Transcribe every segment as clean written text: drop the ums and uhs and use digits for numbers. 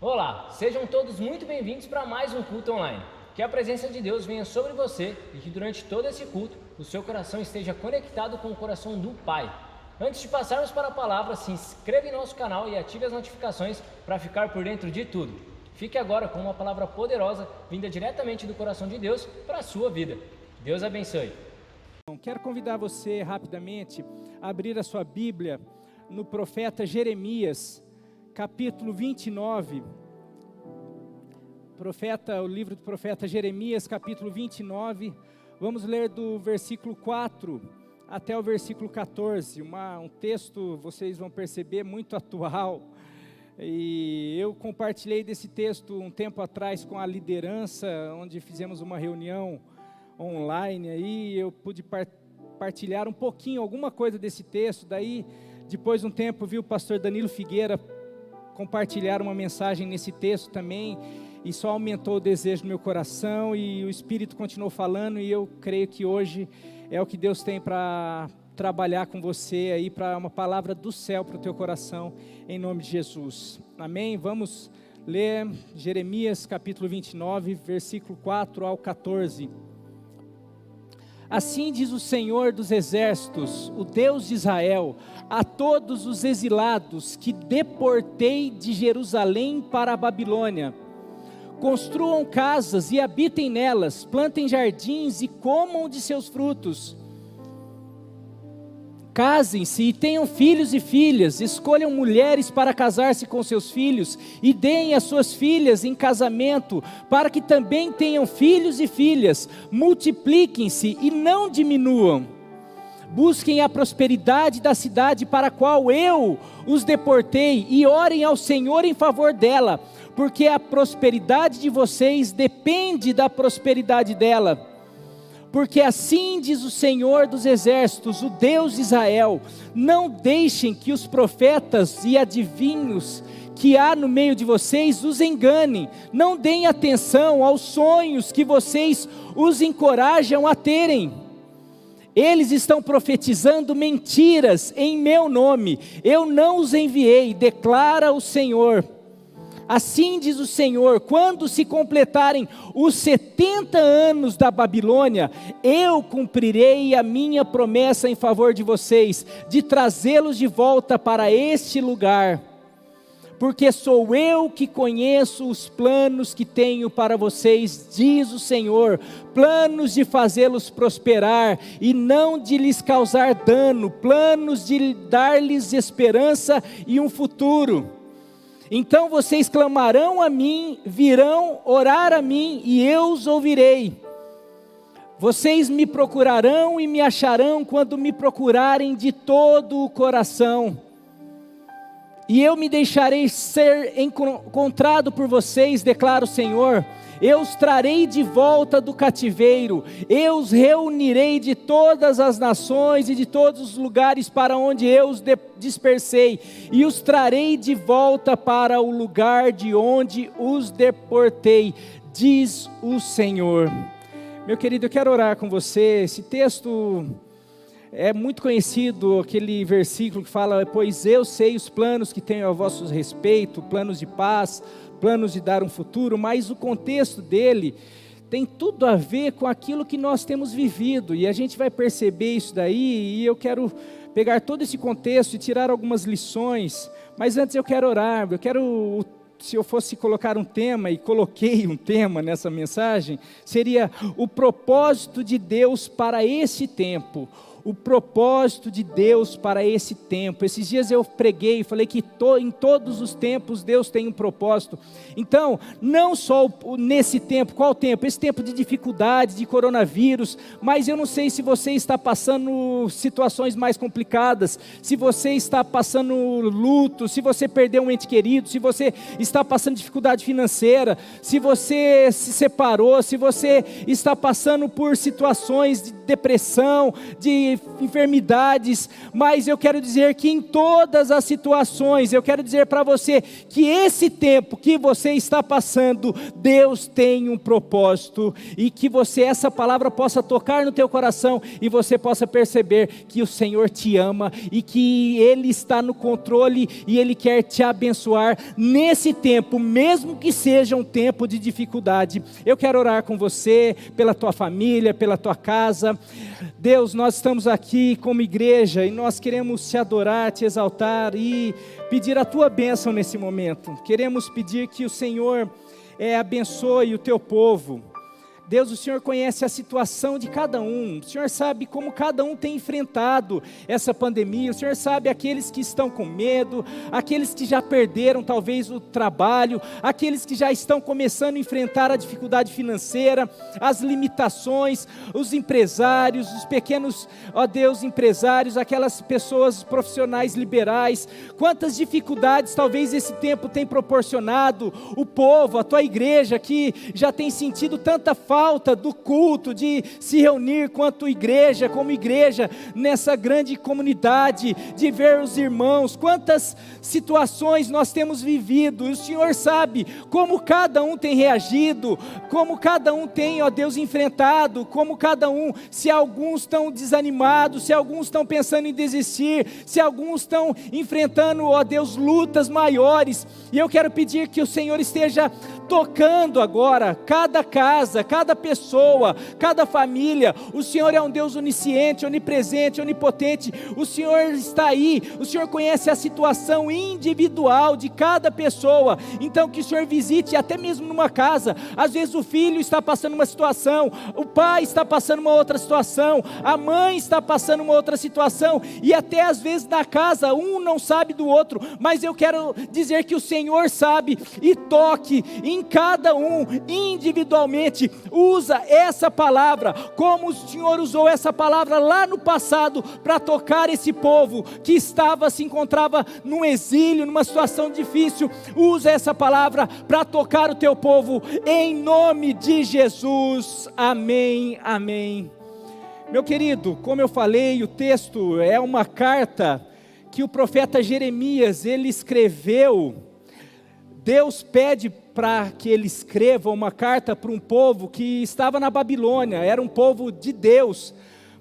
Olá, sejam todos muito bem-vindos para mais um culto online. Que a presença de Deus venha sobre você e que durante todo esse culto o seu coração esteja conectado com o coração do Pai. Antes de passarmos para a palavra, se inscreva em nosso canal e ative as notificações para ficar por dentro de tudo. Fique agora com uma palavra poderosa vinda diretamente do coração de Deus para a sua vida. Deus abençoe. Quero convidar você rapidamente a abrir a sua Bíblia no profeta Jeremias, capítulo 29. O livro do profeta Jeremias, capítulo 29. Vamos ler do versículo 4 até o versículo 14. Um texto, vocês vão perceber, muito atual. E eu compartilhei desse texto um tempo atrás com a liderança, onde fizemos uma reunião online aí, eu pude partilhar um pouquinho, alguma coisa desse texto. Daí, depois de um tempo, vi o pastor Danilo Figueira compartilhar uma mensagem nesse texto também, e só aumentou o desejo no meu coração, e o Espírito continuou falando, e eu creio que hoje é o que Deus tem para trabalhar com você aí, para uma palavra do céu para o teu coração, em nome de Jesus, amém? Vamos ler Jeremias capítulo 29, versículo 4 ao 14. Assim diz o Senhor dos Exércitos, o Deus de Israel, a todos os exilados que deportei de Jerusalém para a Babilônia: construam casas e habitem nelas, plantem jardins e comam de seus frutos. Casem-se e tenham filhos e filhas, escolham mulheres para casar-se com seus filhos e deem as suas filhas em casamento, para que também tenham filhos e filhas. Multipliquem-se e não diminuam. Busquem a prosperidade da cidade para a qual eu os deportei e orem ao Senhor em favor dela, porque a prosperidade de vocês depende da prosperidade dela. Porque assim diz o Senhor dos Exércitos, o Deus de Israel: não deixem que os profetas e adivinhos que há no meio de vocês os enganem. Não deem atenção aos sonhos que vocês os encorajam a terem. Eles estão profetizando mentiras em meu nome. Eu não os enviei, declara o Senhor. Assim diz o Senhor: quando se completarem os 70 anos da Babilônia, eu cumprirei a minha promessa em favor de vocês, de trazê-los de volta para este lugar. Porque sou eu que conheço os planos que tenho para vocês, diz o Senhor, planos de fazê-los prosperar e não de lhes causar dano, planos de dar-lhes esperança e um futuro. Então vocês clamarão a mim, virão orar a mim e eu os ouvirei. Vocês me procurarão e me acharão quando me procurarem de todo o coração. E eu me deixarei ser encontrado por vocês, declara o Senhor. Eu os trarei de volta do cativeiro, eu os reunirei de todas as nações e de todos os lugares para onde eu os dispersei, e os trarei de volta para o lugar de onde os deportei, diz o Senhor. Meu querido, eu quero orar com você. Esse texto é muito conhecido, aquele versículo que fala: pois eu sei os planos que tenho a vosso respeito, planos de paz, planos de dar um futuro. Mas o contexto dele tem tudo a ver com aquilo que nós temos vivido, e a gente vai perceber isso daí, e eu quero pegar todo esse contexto e tirar algumas lições. Mas antes eu quero orar. Se eu fosse colocar um tema, e coloquei um tema nessa mensagem, seria o propósito de Deus para esse tempo. O propósito de Deus para esse tempo. Esses dias eu preguei e falei que em todos os tempos Deus tem um propósito. Então, não só nesse tempo. Qual tempo? Esse tempo de dificuldade, de coronavírus. Mas eu não sei se você está passando situações mais complicadas, se você está passando luto, se você perdeu um ente querido, se você está passando dificuldade financeira, se você se separou, se você está passando por situações de depressão, de de enfermidades, mas eu quero dizer que em todas as situações, eu quero dizer para você que esse tempo que você está passando, Deus tem um propósito, e que essa palavra possa tocar no teu coração, e você possa perceber que o Senhor te ama, e que Ele está no controle, e Ele quer te abençoar nesse tempo, mesmo que seja um tempo de dificuldade. Eu quero orar com você, pela tua família, pela tua casa. Deus, nós estamos aqui como igreja, e nós queremos te adorar, te exaltar, e pedir a tua bênção nesse momento. Queremos pedir que o Senhor abençoe o teu povo. Deus, o Senhor conhece a situação de cada um, o Senhor sabe como cada um tem enfrentado essa pandemia, o Senhor sabe aqueles que estão com medo, aqueles que já perderam talvez o trabalho, aqueles que já estão começando a enfrentar a dificuldade financeira, as limitações, os empresários, os pequenos, ó Deus, empresários, aquelas pessoas profissionais liberais, quantas dificuldades talvez esse tempo tem proporcionado, o povo, a tua igreja que já tem sentido tanta falta do culto, de se reunir quanto igreja, como igreja, nessa grande comunidade, de ver os irmãos, quantas situações nós temos vivido, e o Senhor sabe como cada um tem reagido, como cada um tem, ó Deus, enfrentado, como cada um, se alguns estão desanimados, se alguns estão pensando em desistir, se alguns estão enfrentando, ó Deus, lutas maiores, e eu quero pedir que o Senhor esteja tocando agora, cada casa, cada pessoa, cada família. O Senhor é um Deus onisciente, onipresente, onipotente, o Senhor está aí, o Senhor conhece a situação individual de cada pessoa, então que o Senhor visite até mesmo numa casa, às vezes o filho está passando uma situação, o pai está passando uma outra situação, a mãe está passando uma outra situação, e até às vezes na casa, um não sabe do outro, mas eu quero dizer que o Senhor sabe, e toque em cada um, individualmente, usa essa palavra, como o Senhor usou essa palavra lá no passado, para tocar esse povo, que se encontrava num exílio, numa situação difícil, usa essa palavra para tocar o teu povo, em nome de Jesus, amém, amém. Meu querido, como eu falei, o texto é uma carta que o profeta Jeremias, ele escreveu. Deus pede para que ele escreva uma carta para um povo que estava na Babilônia, era um povo de Deus,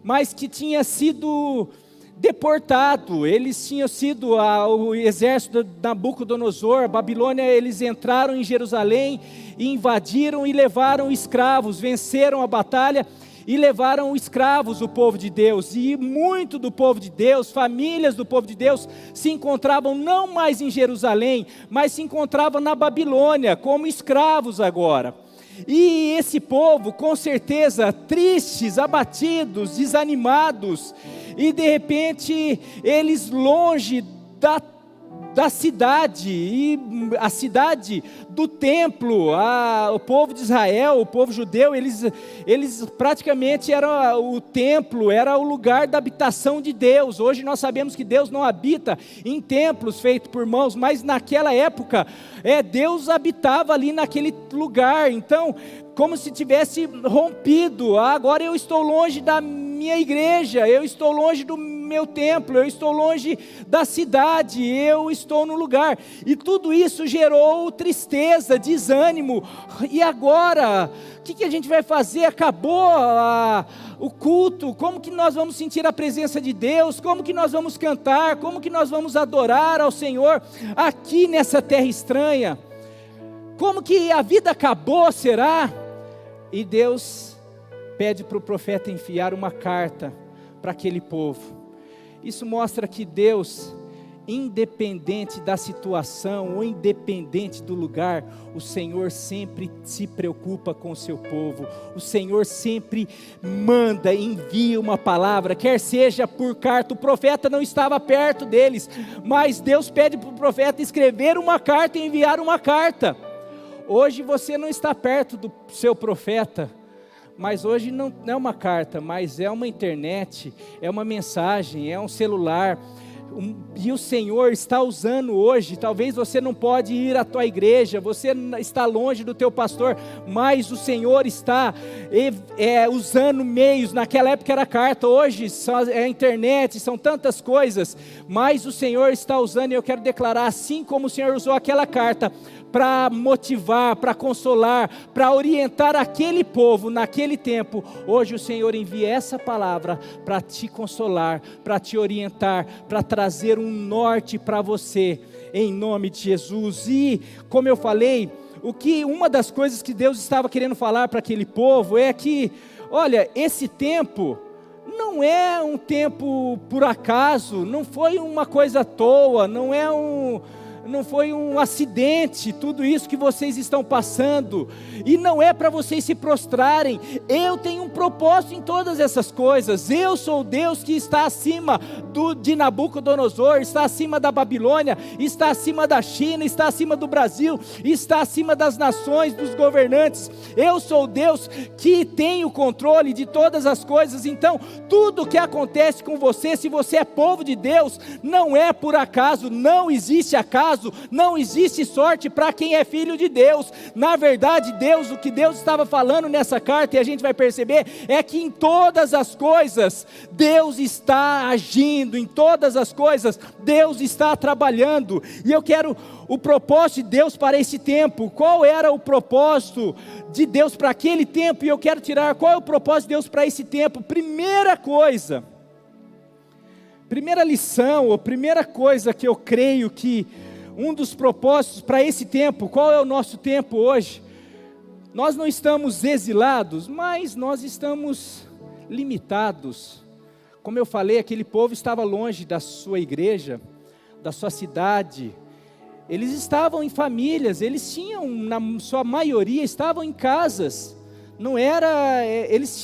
mas que tinha sido deportado, eles tinham sido o exército de Nabucodonosor, Babilônia, eles entraram em Jerusalém, e invadiram e levaram escravos, venceram a batalha, e levaram escravos o povo de Deus, e muito do povo de Deus, famílias do povo de Deus, se encontravam não mais em Jerusalém, mas se encontravam na Babilônia, como escravos agora. E esse povo, com certeza, tristes, abatidos, desanimados, e de repente, eles longe da cidade, e a cidade do templo, o povo de Israel, o povo judeu, eles praticamente o templo era o lugar da habitação de Deus. Hoje nós sabemos que Deus não habita em templos feitos por mãos, mas naquela época, Deus habitava ali naquele lugar, então, como se tivesse rompido, agora eu estou longe da minha igreja, eu estou longe do meu templo, eu estou longe da cidade, eu estou no lugar, e tudo isso gerou tristeza, desânimo, e agora, o que a gente vai fazer? Acabou o culto, como que nós vamos sentir a presença de Deus, como que nós vamos cantar, como que nós vamos adorar ao Senhor, aqui nessa terra estranha, como que a vida acabou, será? E Deus pede para o profeta enviar uma carta para aquele povo. Isso mostra que Deus, independente da situação ou independente do lugar, o Senhor sempre se preocupa com o seu povo, o Senhor sempre manda, envia uma palavra, quer seja por carta. O profeta não estava perto deles, mas Deus pede para o profeta escrever uma carta e enviar uma carta. Hoje você não está perto do seu profeta, mas hoje não é uma carta, mas é uma internet, é uma mensagem, é um celular. E o Senhor está usando hoje. Talvez você não pode ir à tua igreja, você está longe do teu pastor, mas o Senhor está usando meios. Naquela época era carta, hoje é a internet, são tantas coisas, mas o Senhor está usando, e eu quero declarar, assim como o Senhor usou aquela carta para motivar, para consolar, para orientar aquele povo naquele tempo, hoje o Senhor envia essa palavra para te consolar, para te orientar, para trazer um norte para você, em nome de Jesus. E como eu falei, uma das coisas que Deus estava querendo falar para aquele povo é que, olha, esse tempo não é um tempo por acaso, não foi uma coisa à toa, não foi um acidente, tudo isso que vocês estão passando, e não é para vocês se prostrarem. Eu tenho um propósito em todas essas coisas. Eu sou o Deus que está acima de Nabucodonosor, está acima da Babilônia, está acima da China, está acima do Brasil, está acima das nações, dos governantes. Eu sou o Deus que tem o controle de todas as coisas. Então tudo que acontece com você, se você é povo de Deus, não é por acaso, não existe acaso, não existe sorte para quem é filho de Deus. Na verdade, o que Deus estava falando nessa carta, e a gente vai perceber, é que em todas as coisas, Deus está agindo, em todas as coisas, Deus está trabalhando. E eu quero o propósito de Deus para esse tempo. Qual era o propósito de Deus para aquele tempo? E eu quero tirar, qual é o propósito de Deus para esse tempo? Primeira lição, ou primeira coisa que eu creio que um dos propósitos para esse tempo, qual é o nosso tempo hoje? Nós não estamos exilados, mas nós estamos limitados. Como eu falei, aquele povo estava longe da sua igreja, da sua cidade. Eles estavam em famílias, eles tinham, na sua maioria, estavam em casas. Não era, eles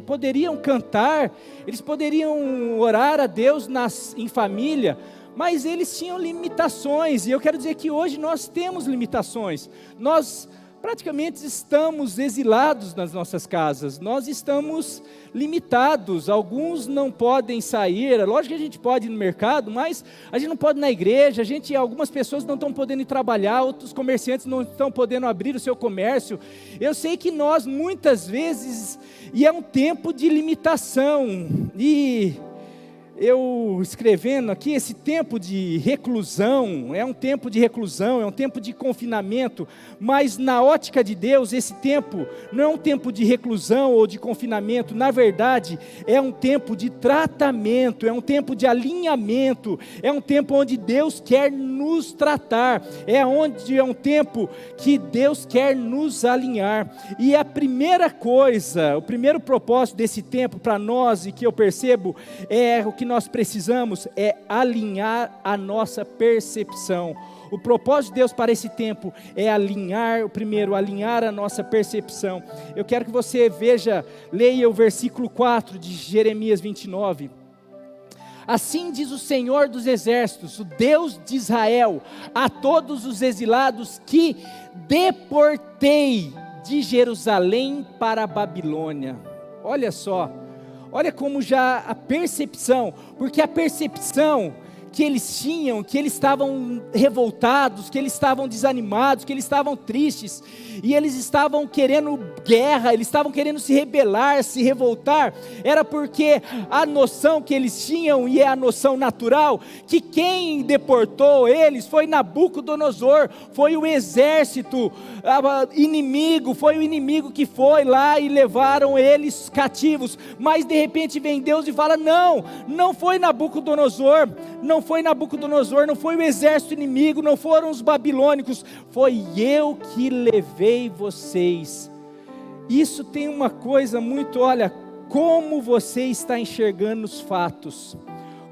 poderiam cantar, eles poderiam orar a Deus em família, mas eles tinham limitações. E eu quero dizer que hoje nós temos limitações. Nós praticamente estamos exilados nas nossas casas, nós estamos limitados. Alguns não podem sair, lógico que a gente pode ir no mercado, mas a gente não pode ir na igreja, algumas pessoas não estão podendo ir trabalhar, outros comerciantes não estão podendo abrir o seu comércio. Eu sei que nós muitas vezes, e é um tempo de limitação, e eu escrevendo aqui, esse tempo de reclusão, é um tempo de confinamento, mas na ótica de Deus, esse tempo não é um tempo de reclusão ou de confinamento, na verdade, é um tempo de tratamento, é um tempo de alinhamento, é um tempo onde Deus quer nos tratar, é um tempo que Deus quer nos alinhar. E a primeira coisa, o primeiro propósito desse tempo para nós, e que eu percebo, é o que nós precisamos é alinhar a nossa percepção. O propósito de Deus para esse tempo é alinhar a nossa percepção. Eu quero que você leia o versículo 4 de Jeremias 29. Assim diz o Senhor dos Exércitos, o Deus de Israel, a todos os exilados que deportei de Jerusalém para a Babilônia. Olha só. Olha como já a percepção, porque a percepção que eles tinham, que eles estavam revoltados, que eles estavam desanimados, que eles estavam tristes, e eles estavam querendo guerra, eles estavam querendo se rebelar, se revoltar, era porque a noção que eles tinham, e é a noção natural, que quem deportou eles foi Nabucodonosor, foi o exército inimigo, foi o inimigo que foi lá e levaram eles cativos. Mas de repente vem Deus e fala: não foi Nabucodonosor, não foi o exército inimigo, não foram os babilônicos, foi eu que levei vocês. Isso tem uma coisa muito, olha, como você está enxergando os fatos,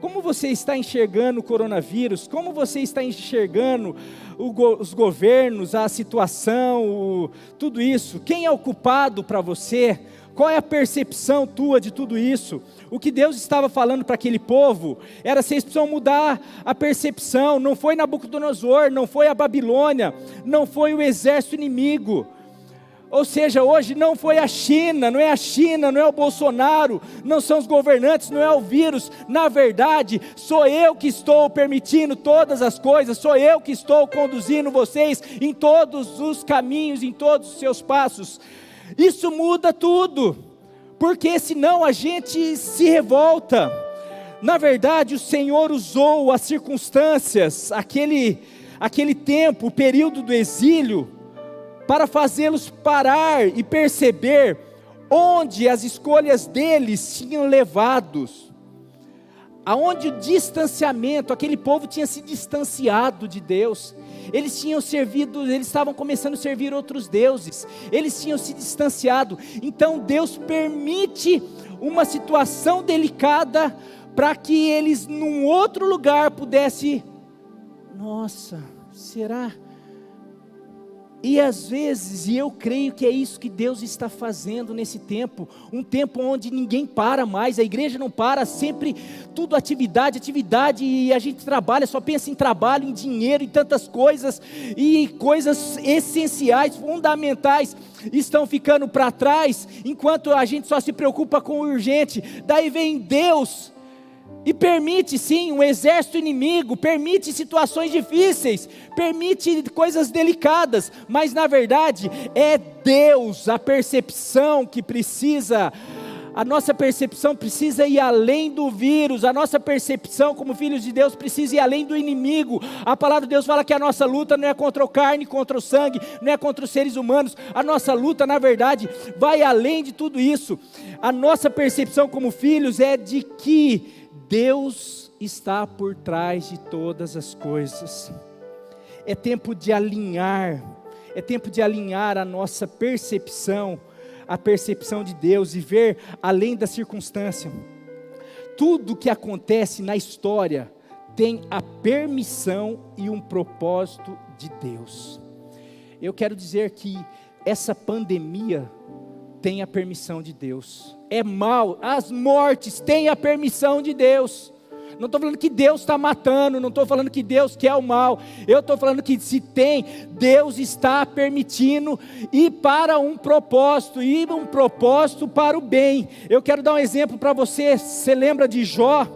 como você está enxergando o coronavírus, como você está enxergando os governos, a situação, tudo isso, quem é o culpado para você? Qual é a percepção tua de tudo isso? O que Deus estava falando para aquele povo era: vocês precisam mudar a percepção. Não foi Nabucodonosor, não foi a Babilônia, não foi o exército inimigo. Ou seja, hoje não foi a China, não é a China, não é o Bolsonaro, não são os governantes, não é o vírus. Na verdade, sou eu que estou permitindo todas as coisas, sou eu que estou conduzindo vocês em todos os caminhos, em todos os seus passos. Isso muda tudo, porque senão a gente se revolta. Na verdade, o Senhor usou as circunstâncias, aquele tempo, o período do exílio, para fazê-los parar e perceber onde as escolhas deles tinham levados, aonde o distanciamento, aquele povo tinha se distanciado de Deus, eles tinham servido, eles estavam começando a servir outros deuses, eles tinham se distanciado. Então Deus permite uma situação delicada, para que eles num outro lugar pudessem, nossa, será? E às vezes, e eu creio que é isso que Deus está fazendo nesse tempo, um tempo onde ninguém para mais, a igreja não para, sempre tudo atividade, e a gente trabalha, só pensa em trabalho, em dinheiro, em tantas coisas, e coisas essenciais, fundamentais, estão ficando para trás, enquanto a gente só se preocupa com o urgente. Daí vem Deus e permite sim um exército inimigo, permite situações difíceis, permite coisas delicadas, mas na verdade é Deus, a percepção que precisa, a nossa percepção precisa ir além do vírus, a nossa percepção como filhos de Deus precisa ir além do inimigo. A palavra de Deus fala que a nossa luta não é contra a carne, contra o sangue, não é contra os seres humanos, a nossa luta na verdade vai além de tudo isso. A nossa percepção como filhos é de que Deus está por trás de todas as coisas. É tempo de alinhar a nossa percepção, a percepção de Deus, e ver além da circunstância. Tudo que acontece na história tem a permissão e um propósito de Deus. Eu quero dizer que essa pandemia tem a permissão de Deus. É mal, as mortes têm a permissão de Deus. Não estou falando que Deus está matando, não estou falando que Deus quer o mal. Eu estou falando que se tem, Deus está permitindo, e para um propósito, e um propósito para o bem. Eu quero dar um exemplo para você. Você lembra de Jó?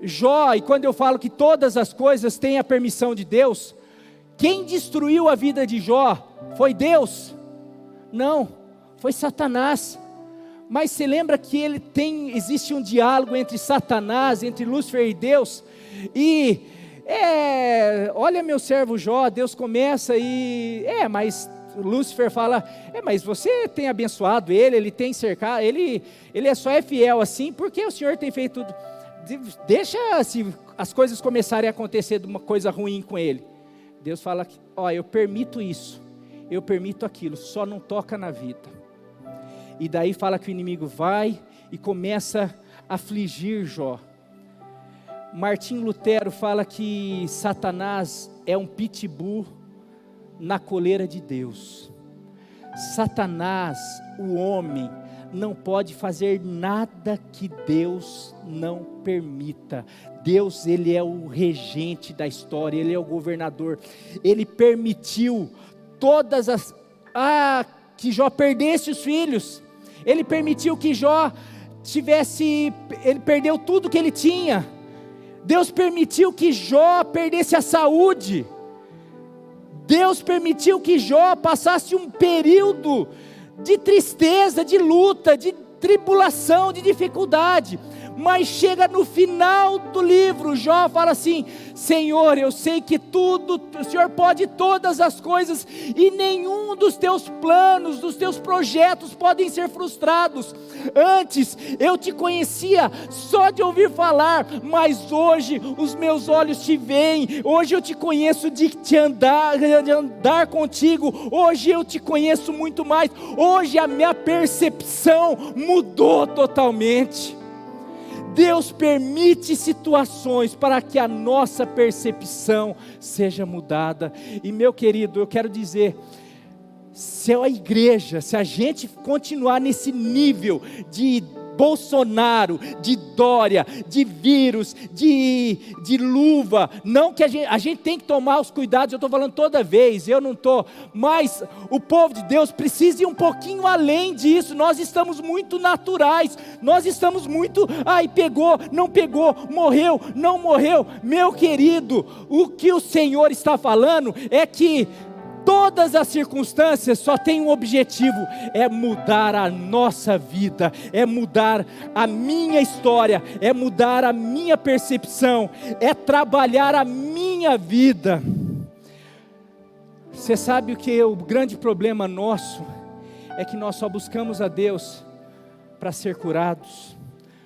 Jó, e quando eu falo que todas as coisas têm a permissão de Deus, quem destruiu a vida de Jó foi Deus? Não, foi Satanás. Mas você lembra que existe um diálogo entre Satanás, entre Lúcifer e Deus? E, olha meu servo Jó, Deus começa mas Lúcifer fala, mas você tem abençoado ele tem cercado, ele só é fiel assim, porque o Senhor tem feito tudo. Deixa as coisas começarem a acontecer de uma coisa ruim com ele. Deus fala, eu permito isso, eu permito aquilo, só não toca na vida. E daí fala que o inimigo vai e começa a afligir Jó. Martim Lutero fala que Satanás é um pitbull na coleira de Deus. Satanás, o homem, não pode fazer nada que Deus não permita. Deus, ele é o regente da história, ele é o governador. Ele permitiu que Jó perdesse os filhos. Ele permitiu que Jó ele perdeu tudo que ele tinha. Deus permitiu que Jó perdesse a saúde. Deus permitiu que Jó passasse um período de tristeza, de luta, de tribulação, de dificuldade. Mas chega no final do livro, Jó fala assim: Senhor, eu sei que tudo, o Senhor pode todas as coisas, e nenhum dos teus planos, dos teus projetos podem ser frustrados. Antes eu te conhecia só de ouvir falar, mas hoje os meus olhos te veem. Hoje eu te conheço de andar contigo. Hoje eu te conheço muito mais. Hoje a minha percepção mudou totalmente. Deus permite situações para que a nossa percepção seja mudada. E meu querido, eu quero dizer, se a igreja, se a gente continuar nesse nível de Bolsonaro, de Dória, de vírus, de luva. Não que a gente tem que tomar os cuidados, eu estou falando toda vez, eu não estou. Mas o povo de Deus precisa ir um pouquinho além disso. Nós estamos muito naturais, nós estamos muito, pegou, não pegou, morreu, não morreu. Meu querido, o que o Senhor está falando é que todas as circunstâncias só têm um objetivo: é mudar a nossa vida, é mudar a minha história, é mudar a minha percepção, é trabalhar a minha vida. Você sabe o que o grande problema nosso é que nós só buscamos a Deus para ser curados,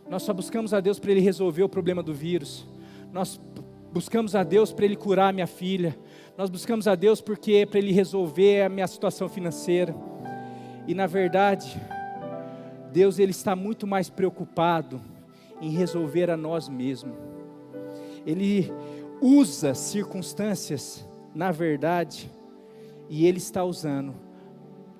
nós só buscamos a Deus para Ele resolver o problema do vírus, nós buscamos a Deus para Ele curar a minha filha, nós buscamos a Deus para Ele resolver a minha situação financeira. E na verdade, Deus Ele está muito mais preocupado em resolver a nós mesmos. Ele usa circunstâncias, na verdade, e Ele está usando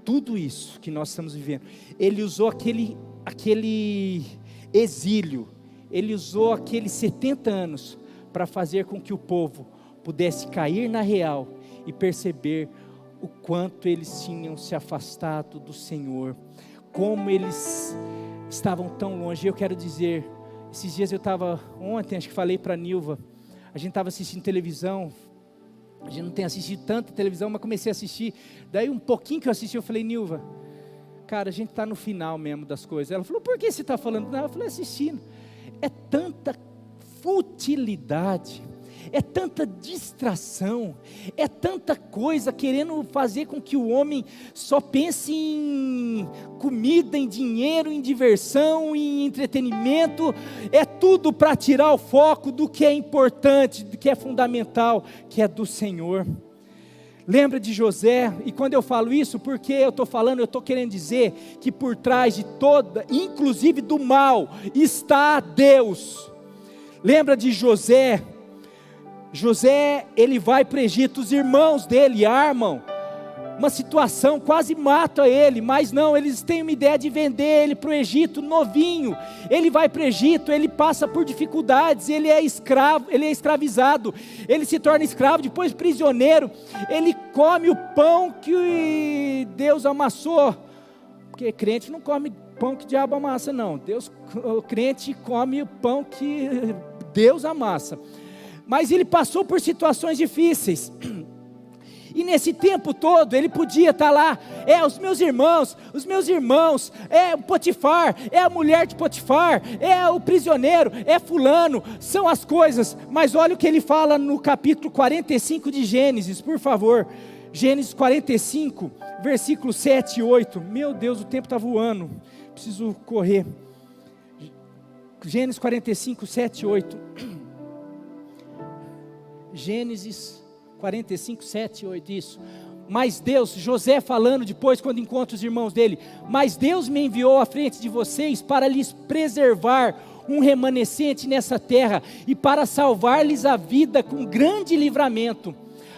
tudo isso que nós estamos vivendo. Ele usou aquele exílio, Ele usou aqueles 70 anos para fazer com que o povo pudesse cair na real e perceber o quanto eles tinham se afastado do Senhor, como eles estavam tão longe. Eu quero dizer, esses dias ontem acho que falei para a Nilva, a gente estava assistindo televisão, a gente não tem assistido tanta televisão, mas comecei a assistir, daí um pouquinho que eu assisti, eu falei: Nilva, cara, a gente está no final mesmo das coisas. Ela falou: por que você está falando? Não, eu falei: assistindo, é tanta futilidade, é tanta distração, é tanta coisa querendo fazer com que o homem só pense em comida, em dinheiro, em diversão, em entretenimento. É tudo para tirar o foco do que é importante, do que é fundamental, que é do Senhor. Lembra de José? E quando eu falo isso, porque eu estou querendo dizer que por trás de toda, inclusive do mal, está Deus. Lembra de José? José, ele vai para o Egito, os irmãos dele armam uma situação, quase matam ele, mas não, eles têm uma ideia de vender ele para o Egito, novinho. Ele vai para o Egito, ele passa por dificuldades, ele é escravo, ele é escravizado, ele se torna escravo, depois prisioneiro, ele come o pão que Deus amassou, porque crente não come pão que o diabo amassa não, o crente come o pão que Deus amassa. Mas ele passou por situações difíceis, e nesse tempo todo, ele podia estar lá, os meus irmãos, é o Potifar, é a mulher de Potifar, é o prisioneiro, é fulano, são as coisas. Mas olha o que ele fala no capítulo 45 de Gênesis, por favor, Gênesis 45, versículos 7 e 8, meu Deus, o tempo está voando, preciso correr. Gênesis 45, 7 e 8, Gênesis 45, 7 e 8, isso. Mas Deus, José falando depois quando encontra os irmãos dele, mas Deus me enviou à frente de vocês para lhes preservar um remanescente nessa terra e para salvar-lhes a vida com grande livramento.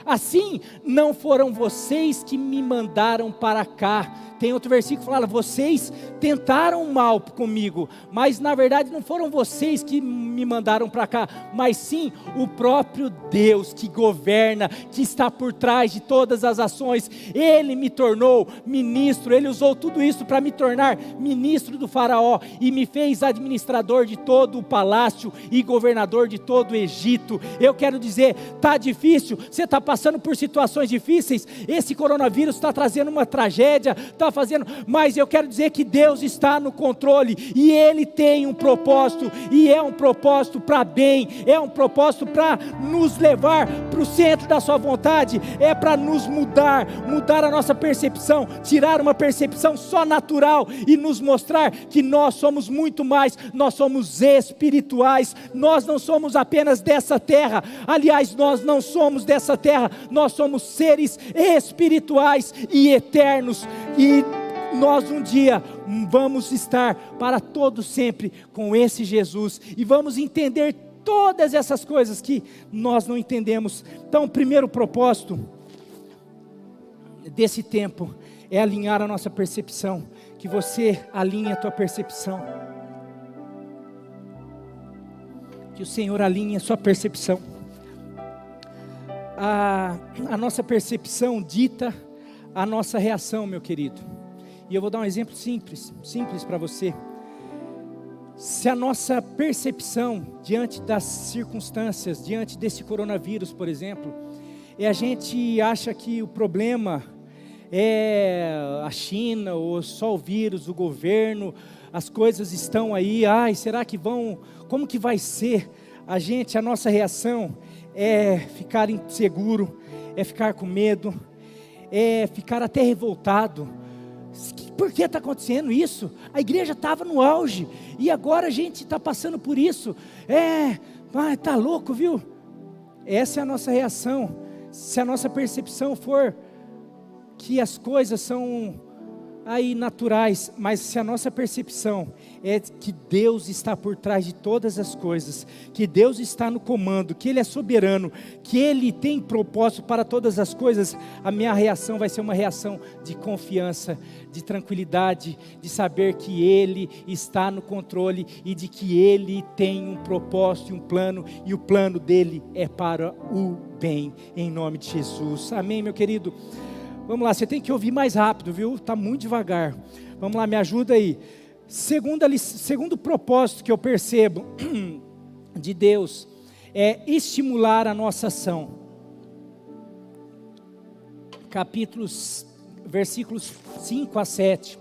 Assim, não foram vocês que me mandaram para cá. Tem outro versículo que fala: vocês tentaram mal comigo, mas na verdade não foram vocês que me mandaram para cá, mas sim o próprio Deus que governa, que está por trás de todas as ações. Ele me tornou ministro, Ele usou tudo isso para me tornar ministro do faraó, e me fez administrador de todo o palácio e governador de todo o Egito. Eu quero dizer, está difícil, você está passando por situações difíceis, esse coronavírus está trazendo uma tragédia, mas eu quero dizer que Deus está no controle, e Ele tem um propósito, e é um propósito para bem, é um propósito para nos levar para o centro da sua vontade, é para nos mudar a nossa percepção, tirar uma percepção só natural, e nos mostrar que nós somos muito mais, nós somos espirituais, nós não somos apenas dessa terra. Aliás, nós não somos dessa terra, nós somos seres espirituais e eternos, e nós um dia vamos estar para todo sempre com esse Jesus, e vamos entender todas essas coisas que nós não entendemos. Então, o primeiro propósito desse tempo é alinhar a nossa percepção, que você alinhe a tua percepção. Que o Senhor alinhe a sua percepção. A nossa percepção dita a nossa reação, meu querido. E eu vou dar um exemplo simples para você. Se a nossa percepção diante das circunstâncias, diante desse coronavírus, por exemplo, a gente acha que o problema é a China, ou só o vírus, o governo, as coisas estão aí, será que vão, como que vai ser? A nossa reação é ficar inseguro, é ficar com medo, é ficar até revoltado. Por que está acontecendo isso? A igreja estava no auge, e agora a gente está passando por isso. Está louco, viu? Essa é a nossa reação. Se a nossa percepção for que as coisas são aí naturais, mas se a nossa percepção é que Deus está por trás de todas as coisas, que Deus está no comando, que Ele é soberano, que Ele tem propósito para todas as coisas, a minha reação vai ser uma reação de confiança, de tranquilidade, de saber que Ele está no controle e de que Ele tem um propósito e um plano, e o plano dele é para o bem, em nome de Jesus. Amém, meu querido? Vamos lá, você tem que ouvir mais rápido, viu? Está muito devagar. Vamos lá, me ajuda aí. Segundo propósito que eu percebo de Deus é estimular a nossa ação. Versículos 5 a 7.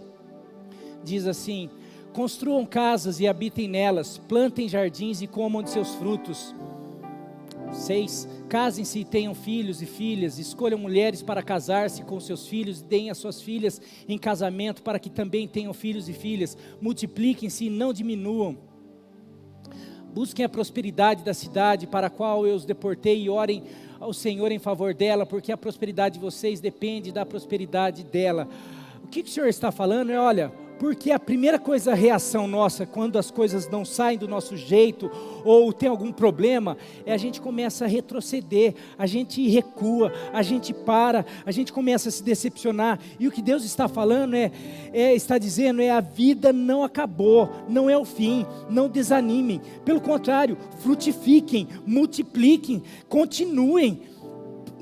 Diz assim: construam casas e habitem nelas, plantem jardins e comam de seus frutos. 6. Casem-se e tenham filhos e filhas, escolham mulheres para casar-se com seus filhos, deem as suas filhas em casamento para que também tenham filhos e filhas, multipliquem-se e não diminuam. Busquem a prosperidade da cidade para a qual eu os deportei e orem ao Senhor em favor dela, porque a prosperidade de vocês depende da prosperidade dela. O que o Senhor está falando é, olha, porque a primeira coisa, a reação nossa, quando as coisas não saem do nosso jeito, ou tem algum problema, a gente começa a retroceder, a gente recua, a gente para, a gente começa a se decepcionar, e o que Deus está falando está dizendo, a vida não acabou, não é o fim, não desanimem, pelo contrário, frutifiquem, multipliquem, continuem.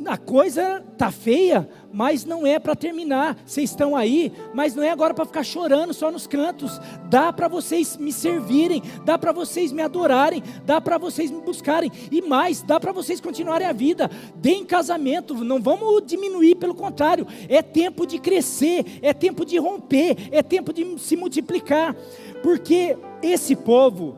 A coisa está feia, mas não é para terminar. Vocês estão aí, mas não é agora para ficar chorando só nos cantos. Dá para vocês me servirem, dá para vocês me adorarem, dá para vocês me buscarem, e mais, dá para vocês continuarem a vida. Deem casamento, não vamos diminuir, pelo contrário, é tempo de crescer, é tempo de romper, é tempo de se multiplicar, porque esse povo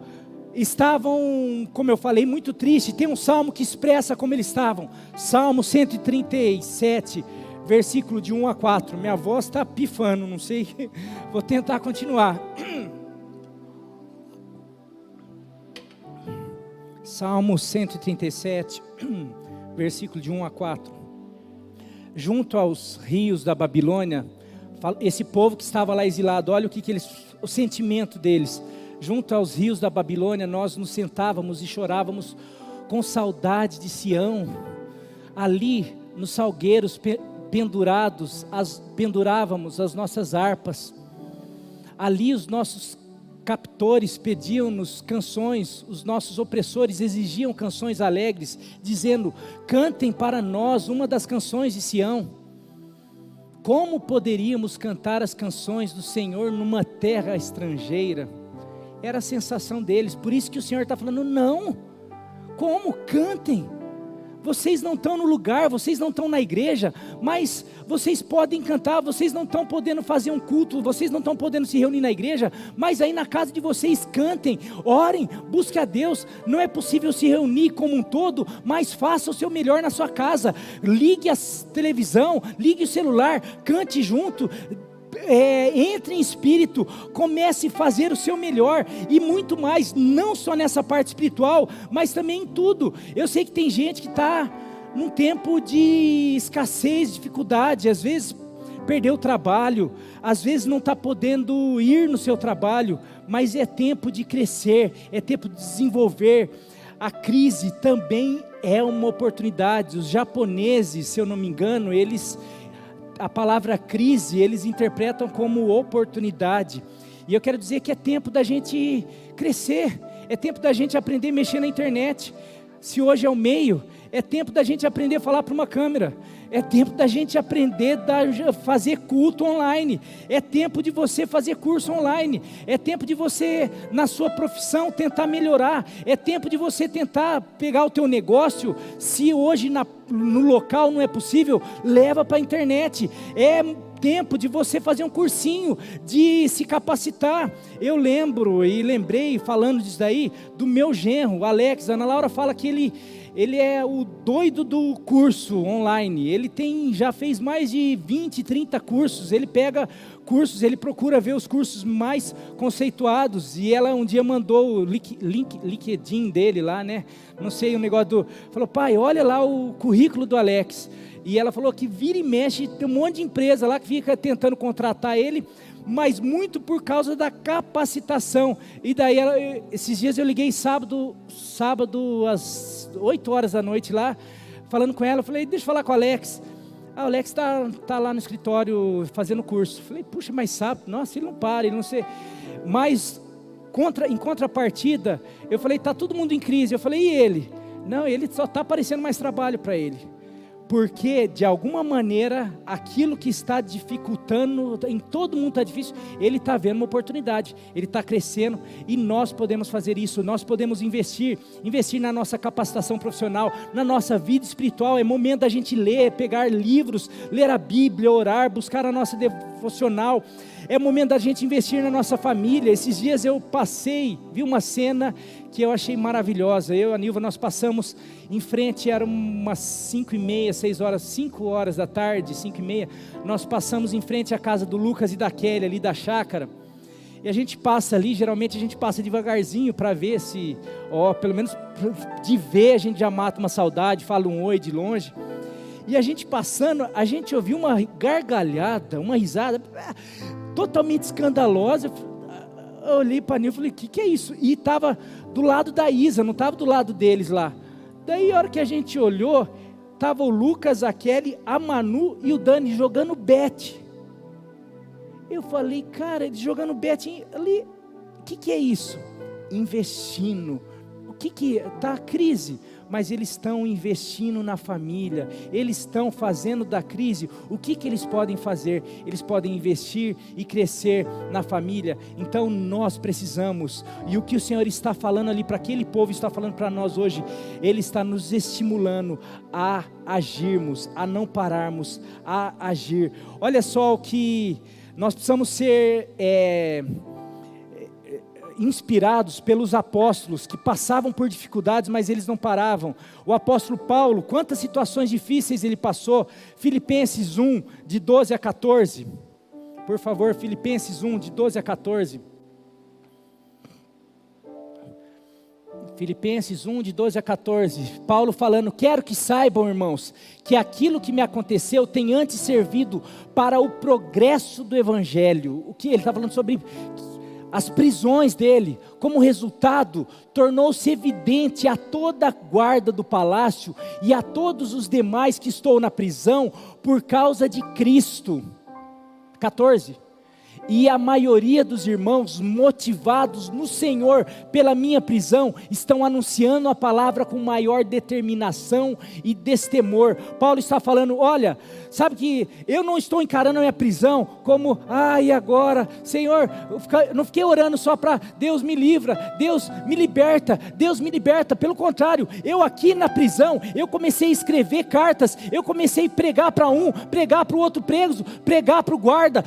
estavam, como eu falei, muito tristes. Tem um salmo que expressa como eles estavam, Salmo 137, versículo de 1 a 4, minha voz está pifando, não sei, vou tentar continuar. Salmo 137, versículo de 1 a 4, junto aos rios da Babilônia, esse povo que estava lá exilado, olha o sentimento deles. Junto aos rios da Babilônia, nós nos sentávamos e chorávamos com saudade de Sião. Ali, nos salgueiros pendurávamos as nossas harpas. Ali, os nossos captores pediam-nos canções, os nossos opressores exigiam canções alegres, dizendo: cantem para nós uma das canções de Sião. Como poderíamos cantar as canções do Senhor numa terra estrangeira? Era a sensação deles, por isso que o Senhor está falando, não, como? Cantem, vocês não estão no lugar, vocês não estão na igreja, mas vocês podem cantar, vocês não estão podendo fazer um culto, vocês não estão podendo se reunir na igreja, mas aí na casa de vocês cantem, orem, busquem a Deus. Não é possível se reunir como um todo, mas faça o seu melhor na sua casa, ligue a televisão, ligue o celular, cante junto, entre em espírito, comece a fazer o seu melhor, e muito mais, não só nessa parte espiritual, mas também em tudo. Eu sei que tem gente que está num tempo de escassez, dificuldade, às vezes perdeu o trabalho, às vezes não está podendo ir no seu trabalho, mas é tempo de crescer, é tempo de desenvolver. A crise também é uma oportunidade. Os japoneses, se eu não me engano, a palavra crise, eles interpretam como oportunidade, e eu quero dizer que é tempo da gente crescer, É tempo da gente aprender a mexer na internet. Se hoje é o meio, é tempo da gente aprender a falar para uma câmera. É tempo da gente aprender a fazer culto online. É tempo de você fazer curso online. É tempo de você, na sua profissão, tentar melhorar. É tempo de você tentar pegar o teu negócio. Se hoje no local não é possível, leva para a internet. É tempo de você fazer um cursinho, de se capacitar. Eu lembrei, falando disso daí, do meu genro, o Alex. A Ana Laura fala que ele é o doido do curso online. Ele já fez mais de 20, 30 cursos. Ele pega cursos, ele procura ver os cursos mais conceituados. E ela um dia mandou o LinkedIn dele lá, né? Não sei, o negócio falou, pai, olha lá o currículo do Alex. E ela falou que vira e mexe, tem um monte de empresa lá que fica tentando contratar ele, mas muito por causa da capacitação. E daí, esses dias eu liguei sábado às 8 horas da noite lá, falando com ela, eu falei, deixa eu falar com o Alex. O Alex tá lá no escritório fazendo curso. Eu falei, puxa, mas sábado, nossa, ele não para, ele não sei. Mas, em contrapartida, eu falei, tá todo mundo em crise. Eu falei, e ele? Não, ele só está aparecendo mais trabalho para ele. Porque de alguma maneira aquilo que está dificultando, em todo mundo está difícil, ele está vendo uma oportunidade, ele está crescendo e nós podemos fazer isso, nós podemos investir na nossa capacitação profissional, na nossa vida espiritual. É momento da gente ler, pegar livros, ler a Bíblia, orar, buscar a nossa devocional. É momento da gente investir na nossa família. Esses dias eu vi uma cena que eu achei maravilhosa. Eu e a Nilva, nós passamos em frente, era umas 5 horas da tarde, 5:30, nós passamos em frente à casa do Lucas e da Kelly, ali da chácara, e a gente passa ali, geralmente a gente passa devagarzinho, para ver se, pelo menos de ver, a gente já mata uma saudade, fala um oi de longe. E a gente passando, a gente ouviu uma gargalhada, uma risada, totalmente escandalosa. Eu olhei para a Nilva e falei, o que é isso? E estava do lado da Isa, não estava do lado deles lá. Daí a hora que a gente olhou, estava o Lucas, a Kelly, a Manu e o Dani jogando bet. Eu falei, cara, eles jogando bet ali, o que é isso? Investindo. O que está a crise? Mas eles estão investindo na família, eles estão fazendo da crise, o que eles podem fazer? Eles podem investir e crescer na família. Então nós precisamos, e o que o Senhor está falando ali para aquele povo, está falando para nós hoje, Ele está nos estimulando a agirmos, a não pararmos, a agir. Olha só o que nós precisamos ser inspirados pelos apóstolos que passavam por dificuldades, mas eles não paravam. O apóstolo Paulo, quantas situações difíceis ele passou. Filipenses 1, de 12 a 14, por favor, Filipenses 1, de 12 a 14. Filipenses 1, de 12 a 14, Paulo falando, quero que saibam, irmãos, que aquilo que me aconteceu tem antes servido para o progresso do evangelho. O que ele está falando sobre as prisões dele, como resultado, tornou-se evidente a toda a guarda do palácio e a todos os demais que estou na prisão por causa de Cristo. 14. E a maioria dos irmãos, motivados no Senhor pela minha prisão, estão anunciando a palavra com maior determinação e destemor. Paulo está falando, olha, sabe que eu não estou encarando a minha prisão como, e agora, Senhor, eu não fiquei orando só para Deus me livra, Deus me liberta, pelo contrário, eu aqui na prisão, eu comecei a escrever cartas, eu comecei a pregar para um, pregar para o outro preso, pregar para o guarda,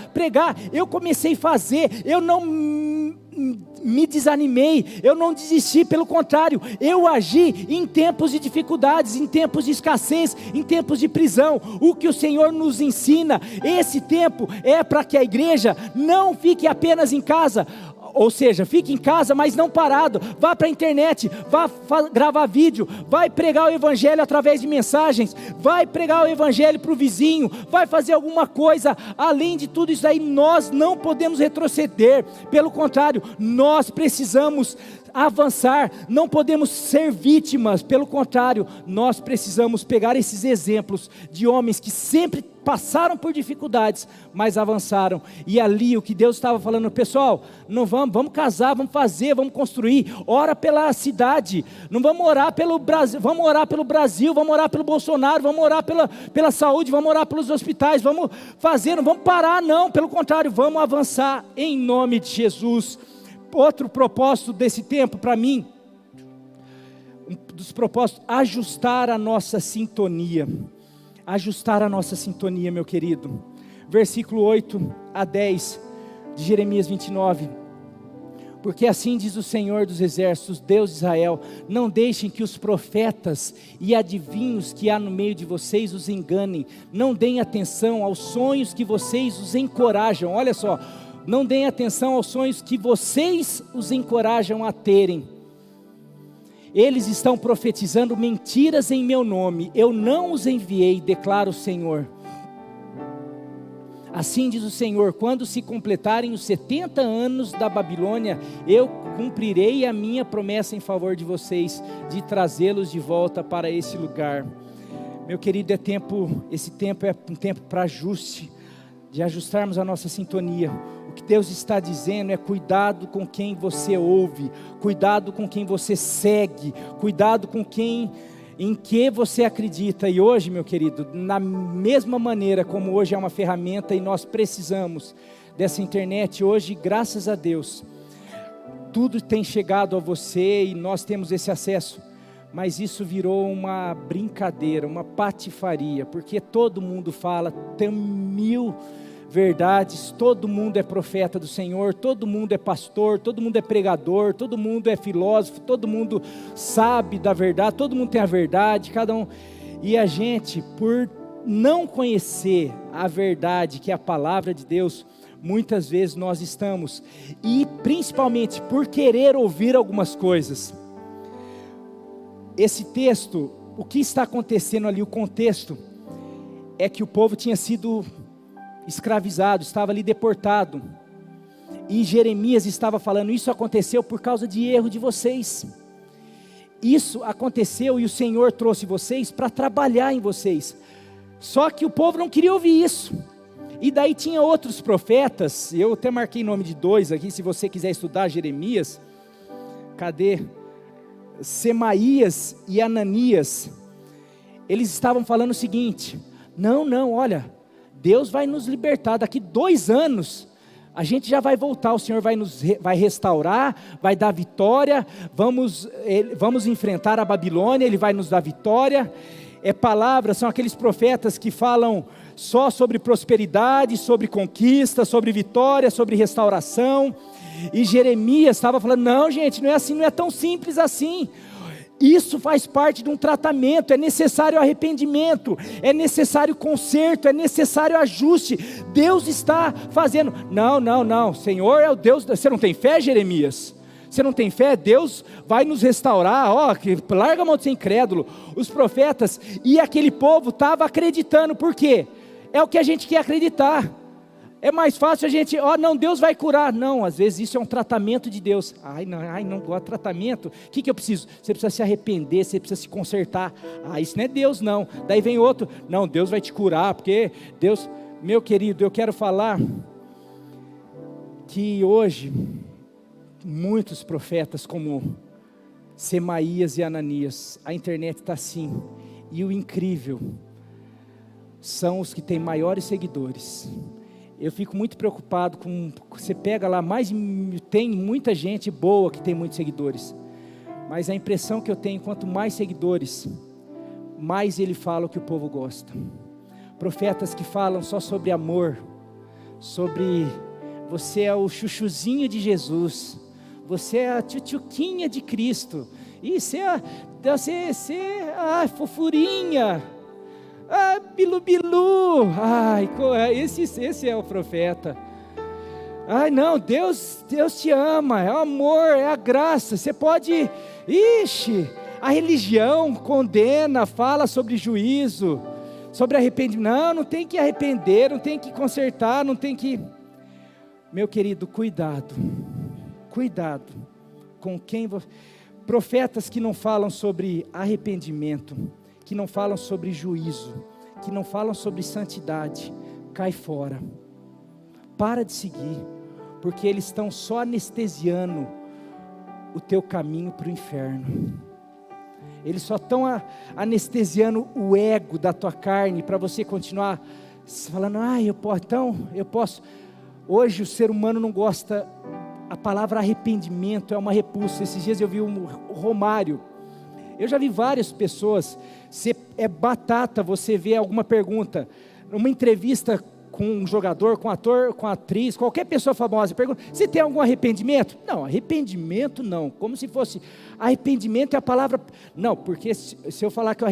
eu comecei a fazer, eu não me desanimei, eu não desisti, pelo contrário, eu agi em tempos de dificuldades, em tempos de escassez, em tempos de prisão. O que o Senhor nos ensina, esse tempo é para que a igreja não fique apenas em casa, ou seja, fique em casa, mas não parado, vá para a internet, vá gravar vídeo, vai pregar o evangelho através de mensagens, vai pregar o evangelho para o vizinho, vai fazer alguma coisa. Além de tudo isso aí, nós não podemos retroceder, pelo contrário, nós precisamos avançar, não podemos ser vítimas, pelo contrário, nós precisamos pegar esses exemplos de homens que sempre passaram por dificuldades, mas avançaram. E ali o que Deus estava falando: pessoal, não vamos casar, vamos fazer, vamos construir, ora pela cidade, não vamos orar pelo Brasil, vamos orar pelo Brasil, vamos orar pelo Bolsonaro, vamos orar pela saúde, vamos orar pelos hospitais, vamos fazer, não vamos parar não, pelo contrário, vamos avançar em nome de Jesus. Outro propósito desse tempo para mim, um dos propósitos, ajustar a nossa sintonia. Ajustar a nossa sintonia, meu querido. Versículo 8 a 10 de Jeremias 29. Porque assim diz o Senhor dos Exércitos, Deus de Israel: não deixem que os profetas e adivinhos que há no meio de vocês os enganem. Não deem atenção aos sonhos que vocês os encorajam. Olha só, não deem atenção aos sonhos que vocês os encorajam a terem. Eles estão profetizando mentiras em meu nome, eu não os enviei, declara o Senhor. Assim diz o Senhor: quando se completarem os 70 anos da Babilônia, eu cumprirei a minha promessa em favor de vocês, de trazê-los de volta para esse lugar. Meu querido, esse tempo é um tempo para ajuste, de ajustarmos a nossa sintonia. O que Deus está dizendo é: cuidado com quem você ouve, cuidado com quem você segue, cuidado com em que você acredita. E hoje, meu querido, na mesma maneira como hoje é uma ferramenta e nós precisamos dessa internet, hoje, graças a Deus, tudo tem chegado a você e nós temos esse acesso, mas isso virou uma brincadeira, uma patifaria, porque todo mundo fala, tem 1000 verdades, todo mundo é profeta do Senhor, todo mundo é pastor, todo mundo é pregador, todo mundo é filósofo, todo mundo sabe da verdade, todo mundo tem a verdade, cada um. E a gente, por não conhecer a verdade, que é a palavra de Deus, muitas vezes nós estamos, e principalmente por querer ouvir algumas coisas. Esse texto, o que está acontecendo ali, o contexto, é que o povo tinha sido escravizado, estava ali deportado, e Jeremias estava falando: isso aconteceu por causa de erro de vocês, isso aconteceu e o Senhor trouxe vocês para trabalhar em vocês, só que o povo não queria ouvir isso. E daí tinha outros profetas, eu até marquei nome de 2 aqui, se você quiser estudar Jeremias, cadê? Semaías e Ananias, eles estavam falando o seguinte: não, olha, Deus vai nos libertar, daqui 2 anos, a gente já vai voltar, o Senhor vai restaurar, vai dar vitória, vamos enfrentar a Babilônia, Ele vai nos dar vitória. São aqueles profetas que falam só sobre prosperidade, sobre conquista, sobre vitória, sobre restauração. E Jeremias estava falando: não, gente, não é assim, não é tão simples assim. Isso faz parte de um tratamento, é necessário arrependimento, é necessário conserto, é necessário ajuste. Deus está fazendo. Não, Senhor é o Deus. Você não tem fé, Jeremias? Você não tem fé? Deus vai nos restaurar. Larga a mão de ser incrédulo. Os profetas e aquele povo estavam acreditando. Por quê? É o que a gente quer acreditar. É mais fácil a gente, não, Deus vai curar. Não, às vezes isso é um tratamento de Deus. Não gosto de tratamento. O que eu preciso? Você precisa se arrepender, você precisa se consertar. Isso não é Deus não. Daí vem outro: não, Deus vai te curar, porque Deus... Meu querido, eu quero falar que hoje muitos profetas como Semaías e Ananias, a internet está assim, e o incrível, são os que têm maiores seguidores. Eu fico muito preocupado com, você pega lá, tem muita gente boa que tem muitos seguidores, mas a impressão que eu tenho, quanto mais seguidores, mais ele fala o que o povo gosta. Profetas que falam só sobre amor, sobre você é o chuchuzinho de Jesus, você é a tchutchuquinha de Cristo, e você é fofurinha, bilu, esse é o profeta. Não, Deus te ama, é o amor, é a graça. Você pode, a religião condena, fala sobre juízo, sobre arrependimento. Não tem que arrepender, não tem que consertar, não tem que... Meu querido, cuidado, com quem profetas que não falam sobre arrependimento, que não falam sobre juízo, que não falam sobre santidade, cai fora. Para de seguir, porque eles estão só anestesiando o teu caminho para o inferno. Eles só estão anestesiando o ego da tua carne, para você continuar falando, eu posso, então eu posso. Hoje o ser humano não gosta, a palavra arrependimento é uma repulsa. Esses dias eu vi o Romário, eu já vi várias pessoas, é batata você vê alguma pergunta, uma entrevista com um jogador, com um ator, com uma atriz, qualquer pessoa famosa, pergunta, você tem algum arrependimento? Não, arrependimento não, como se fosse, arrependimento é a palavra, não, porque se eu falar que eu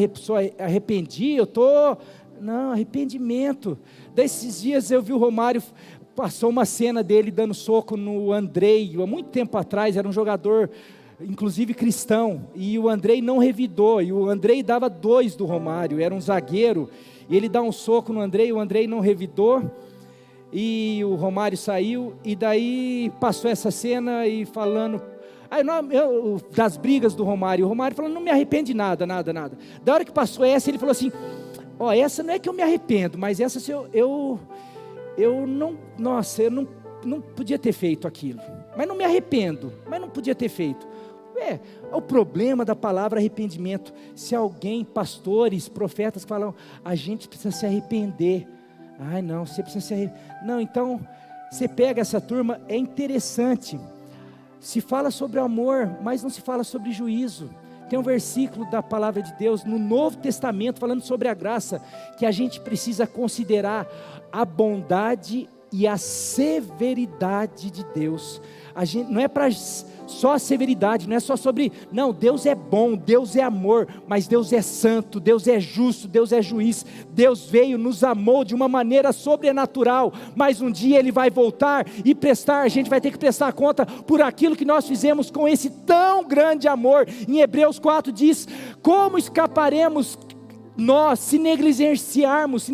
arrependi, eu estou, não, arrependimento. Desses dias eu vi o Romário, passou uma cena dele dando soco no Andrei, há muito tempo atrás, era um jogador, inclusive cristão, e o Andrei não revidou, e o Andrei dava 2 do Romário, era um zagueiro, e ele dá um soco no Andrei, o Andrei não revidou, e o Romário saiu, e daí passou essa cena, e falando, das brigas do Romário, o Romário falando, não me arrependo de nada, da hora que passou essa, ele falou assim, essa não é que eu me arrependo, mas essa eu não podia ter feito aquilo, mas não me arrependo, mas não podia ter feito. O problema da palavra arrependimento, se alguém, pastores, profetas falam, a gente precisa se arrepender, não, você precisa se arrepender, não, então, você pega essa turma, é interessante, se fala sobre amor, mas não se fala sobre juízo. Tem um versículo da palavra de Deus, no Novo Testamento, falando sobre a graça, que a gente precisa considerar a bondade e a severidade de Deus. A gente, não é para só a severidade, não é só sobre, não, Deus é bom, Deus é amor, mas Deus é santo, Deus é justo, Deus é juiz, Deus veio, nos amou de uma maneira sobrenatural, mas um dia Ele vai voltar e a gente vai ter que prestar conta por aquilo que nós fizemos com esse tão grande amor. Em Hebreus 4 diz, como escaparemos nós se negligenciarmos